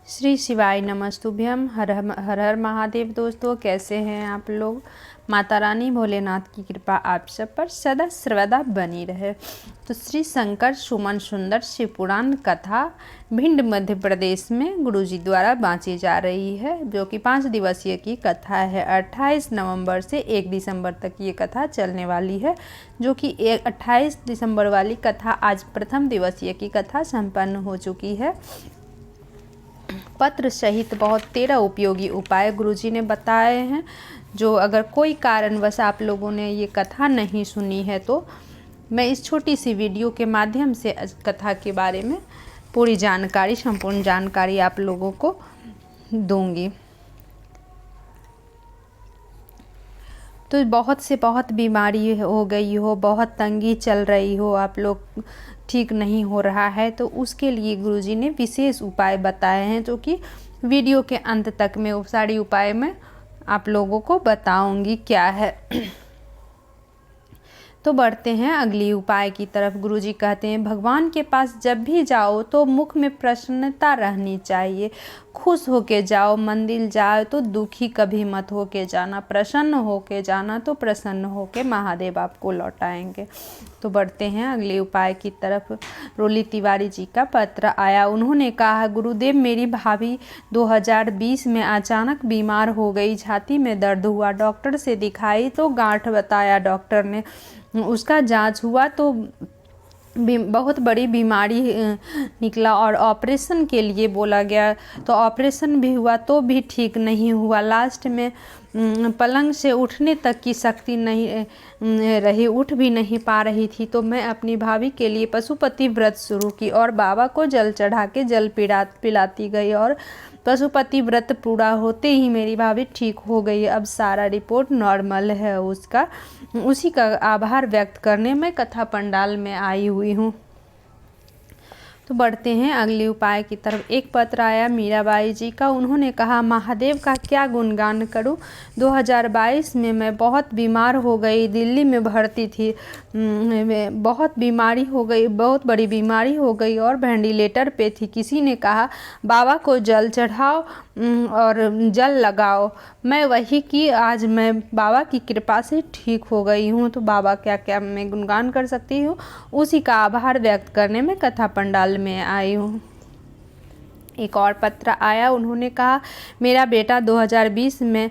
श्री शिवाय नमस्तुभ्यम। हर हर हर महादेव। दोस्तों, कैसे हैं आप लोग। माता रानी भोलेनाथ की कृपा आप सब पर सदा सर्वदा बनी रहे। तो श्री शंकर सुमन सुंदर शिव पुराण कथा भिंड मध्य प्रदेश में गुरुजी द्वारा बाँची जा रही है, जो कि 5 दिवसीय की कथा है। 28 नवंबर से 1 दिसंबर तक ये कथा चलने वाली है, जो कि 28 दिसंबर वाली कथा आज प्रथम दिवसीय की कथा संपन्न हो चुकी है। पत्र सहित बहुत 13 उपयोगी उपाय गुरुजी ने बताए हैं, जो अगर कोई कारणवश आप लोगों ने ये कथा नहीं सुनी है तो मैं इस छोटी सी वीडियो के माध्यम से कथा के बारे में पूरी जानकारी, संपूर्ण जानकारी आप लोगों को दूंगी। तो बहुत से बहुत बीमारी हो गई हो, बहुत तंगी चल रही हो, आप लोग ठीक नहीं हो रहा है, तो उसके लिए गुरुजी ने विशेष उपाय बताए हैं, जो कि वीडियो के अंत तक में वो सारी उपाय मैं आप लोगों को बताऊंगी क्या है। तो बढ़ते हैं अगली उपाय की तरफ। गुरुजी कहते हैं, भगवान के पास जब भी जाओ तो मुख में प्रसन्नता रहनी चाहिए। खुश होके जाओ। मंदिर जाओ तो दुखी कभी मत होके जाना, प्रसन्न होके जाना, तो प्रसन्न होके महादेव आपको लौटाएंगे। तो बढ़ते हैं अगले उपाय की तरफ। रोली तिवारी जी का पत्र आया। उन्होंने कहा, गुरुदेव, मेरी भाभी 2020 में अचानक बीमार हो गई। छाती में दर्द हुआ, डॉक्टर से दिखाई तो गांठ बताया डॉक्टर ने। उसका जांच हुआ तो बहुत बड़ी बीमारी निकला और ऑपरेशन के लिए बोला गया, तो ऑपरेशन भी हुआ तो भी ठीक नहीं हुआ। लास्ट में पलंग से उठने तक की शक्ति नहीं रही, उठ भी नहीं पा रही थी। तो मैं अपनी भाभी के लिए पशुपति व्रत शुरू की और बाबा को जल चढ़ा के जल पिलाती गई, और पशुपति व्रत पूरा होते ही मेरी भाभी ठीक हो गई। अब सारा रिपोर्ट नॉर्मल है उसका। उसी का आभार व्यक्त करने मैं कथा पंडाल में आई हुई हूँ। तो बढ़ते हैं अगले उपाय की तरफ। एक पत्र आया मीराबाई जी का। उन्होंने कहा, महादेव का क्या गुणगान करूं। 2022 में मैं बहुत बीमार हो गई, दिल्ली में भर्ती थी। बहुत बीमारी हो गई, बहुत बड़ी बीमारी हो गई और वेंटिलेटर पे थी। किसी ने कहा, बाबा को जल चढ़ाओ और जल लगाओ। मैं वही की। आज मैं बाबा की कृपा से ठीक हो गई हूँ। तो बाबा क्या क्या मैं गुणगान कर सकती हूँ, उसी का आभार व्यक्त करने में कथा पंडाल में आई हूँ। एक और पत्र आया। उन्होंने कहा, मेरा बेटा 2020 में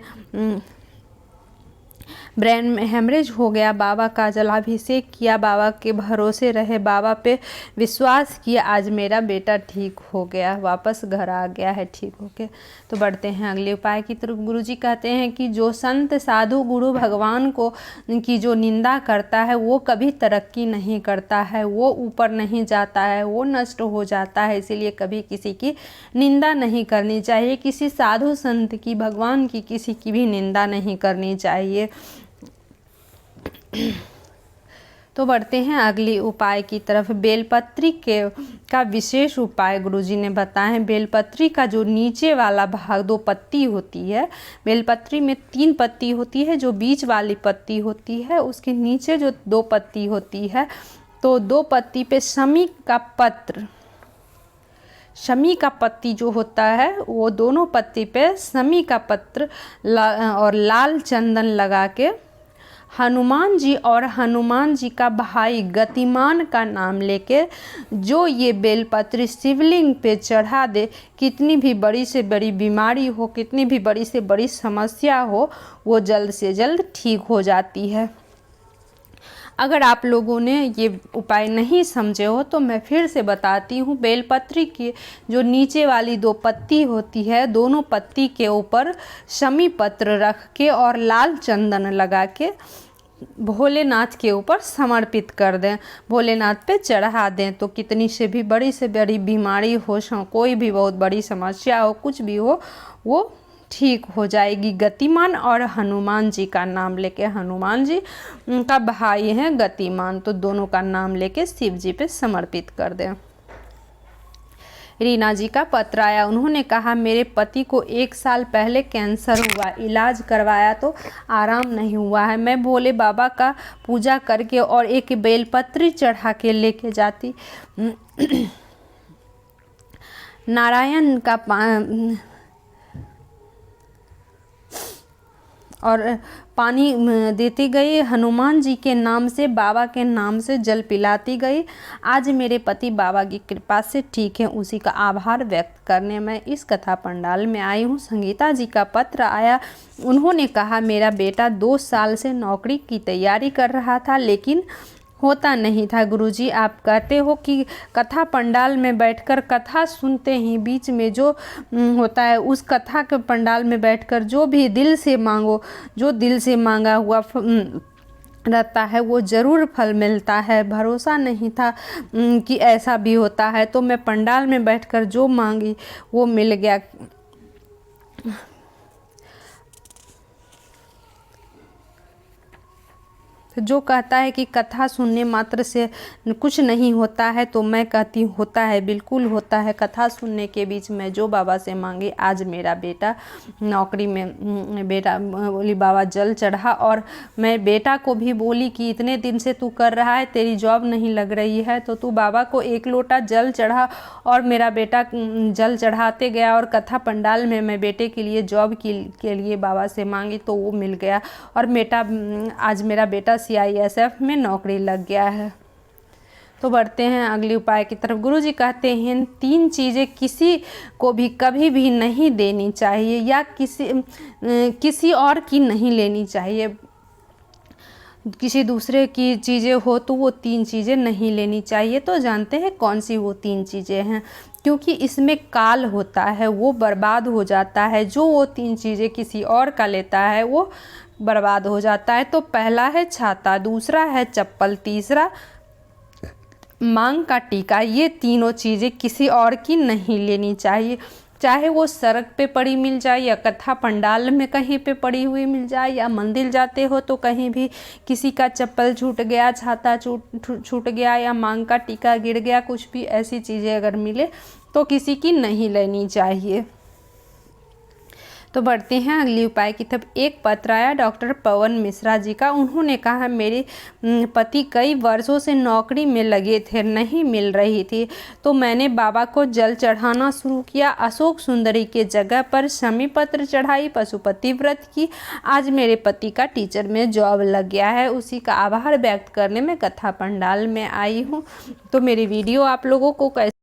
ब्रेन में हेमरेज हो गया। बाबा का जलाभिषेक किया, बाबा के भरोसे रहे, बाबा पे विश्वास किया। आज मेरा बेटा ठीक हो गया, वापस घर आ गया है ठीक होके। तो बढ़ते हैं अगले उपाय की तरफ। गुरुजी कहते हैं कि जो संत, साधु, गुरु, भगवान को की जो निंदा करता है वो कभी तरक्की नहीं करता है, वो ऊपर नहीं जाता है, वो नष्ट हो जाता है। इसीलिए कभी किसी की निंदा नहीं करनी चाहिए, किसी साधु संत की, भगवान की, किसी की भी निंदा नहीं करनी चाहिए। तो बढ़ते हैं अगली उपाय की तरफ। बेलपत्री का विशेष उपाय गुरुजी ने बताए हैं। बेलपत्री का जो नीचे वाला भाग 2 पत्ती होती है, बेलपत्री में 3 पत्ती होती है, जो बीच वाली पत्ती होती है उसके नीचे जो 2 पत्ती होती है, तो 2 पत्ती पे शमी का पत्र, शमी का पत्ती जो होता है वो दोनों पत्ती पे शमी का पत्र और लाल चंदन लगा के हनुमान जी और हनुमान जी का भाई गतिमान का नाम लेके जो ये बेलपत्री शिवलिंग पे चढ़ा दे, कितनी भी बड़ी से बड़ी बीमारी हो, कितनी भी बड़ी से बड़ी समस्या हो, वो जल्द से जल्द ठीक हो जाती है। अगर आप लोगों ने ये उपाय नहीं समझे हो तो मैं फिर से बताती हूँ। बेलपत्री की जो नीचे वाली 2 पत्ती होती है, दोनों पत्ती के ऊपर शमी पत्र रख के और लाल चंदन लगा के भोलेनाथ के ऊपर समर्पित कर दें, भोलेनाथ पे चढ़ा दें, तो कितनी से भी बड़ी बीमारी हो, कोई भी बहुत बड़ी समस्या हो, कुछ भी हो, वो ठीक हो जाएगी। गतिमान और हनुमान जी का नाम लेके, हनुमान जी का भाई हैं गतिमान, तो दोनों का नाम लेके शिव जी पे समर्पित कर दें। रीना जी का पत्र आया। उन्होंने कहा, मेरे पति को 1 साल पहले कैंसर हुआ, इलाज करवाया तो आराम नहीं हुआ है। मैं भोले बाबा का पूजा करके और एक बेलपत्री चढ़ा के लेके जाती नारायण का और पानी देती गई, हनुमान जी के नाम से, बाबा के नाम से जल पिलाती गई। आज मेरे पति बाबा की कृपा से ठीक है, उसी का आभार व्यक्त करने मैं इस कथा पंडाल में आई हूँ। संगीता जी का पत्र आया। उन्होंने कहा, मेरा बेटा 2 साल से नौकरी की तैयारी कर रहा था लेकिन होता नहीं था। गुरुजी, आप कहते हो कि कथा पंडाल में बैठकर कथा सुनते ही बीच में जो होता है, उस कथा के पंडाल में बैठकर जो भी दिल से मांगो, जो दिल से मांगा हुआ रहता है वो ज़रूर फल मिलता है। भरोसा नहीं था कि ऐसा भी होता है, तो मैं पंडाल में बैठकर जो मांगी वो मिल गया। जो कहता है कि कथा सुनने मात्र से कुछ नहीं होता है, तो मैं कहती हूँ होता है, बिल्कुल होता है। कथा सुनने के बीच में जो बाबा से मांगे, आज मेरा बेटा नौकरी में, बेटा बोली बाबा जल चढ़ा। और मैं बेटा को भी बोली कि इतने दिन से तू कर रहा है, तेरी जॉब नहीं लग रही है, तो तू बाबा को 1 लोटा जल चढ़ा। और मेरा बेटा जल चढ़ाते गया और कथा पंडाल में मैं बेटे के लिए जॉब के लिए बाबा से मांगी तो वो मिल गया। और बेटा आज मेरा बेटा CISF में नौकरी लग गया है। तो बढ़ते हैं अगले उपाय की तरफ। गुरुजी कहते हैं 3 चीज़ें किसी को भी कभी भी नहीं देनी चाहिए या किसी और की नहीं लेनी चाहिए। किसी दूसरे की चीज़ें हो तो वो 3 चीज़ें नहीं लेनी चाहिए। तो जानते हैं कौन सी वो 3 चीज़ें हैं, क्योंकि इसमें काल होता है, वो बर्बाद हो जाता है। जो वो 3 चीज़ें किसी और का लेता है वो बर्बाद हो जाता है। तो पहला है छाता, दूसरा है चप्पल, तीसरा मांग का टीका। ये तीनों चीज़ें किसी और की नहीं लेनी चाहिए, चाहे वो सड़क पे पड़ी मिल जाए या कथा पंडाल में कहीं पे पड़ी हुई मिल जाए या मंदिर जाते हो तो कहीं भी किसी का चप्पल छूट गया, छाता छूट गया या मांग का टीका गिर गया, कुछ भी ऐसी चीज़ें अगर मिले तो किसी की नहीं लेनी चाहिए। तो बढ़ते हैं अगली उपाय की तरफ। एक पत्र आया डॉक्टर पवन मिश्रा जी का। उन्होंने कहा, मेरे पति कई वर्षों से नौकरी में लगे थे, नहीं मिल रही थी, तो मैंने बाबा को जल चढ़ाना शुरू किया। अशोक सुंदरी के जगह पर शमी पत्र चढ़ाई, पशुपति व्रत की। आज मेरे पति का टीचर में जॉब लग गया है, उसी का आभार व्यक्त करने में कथा पंडाल में आई हूँ। तो मेरी वीडियो आप लोगों को कैसे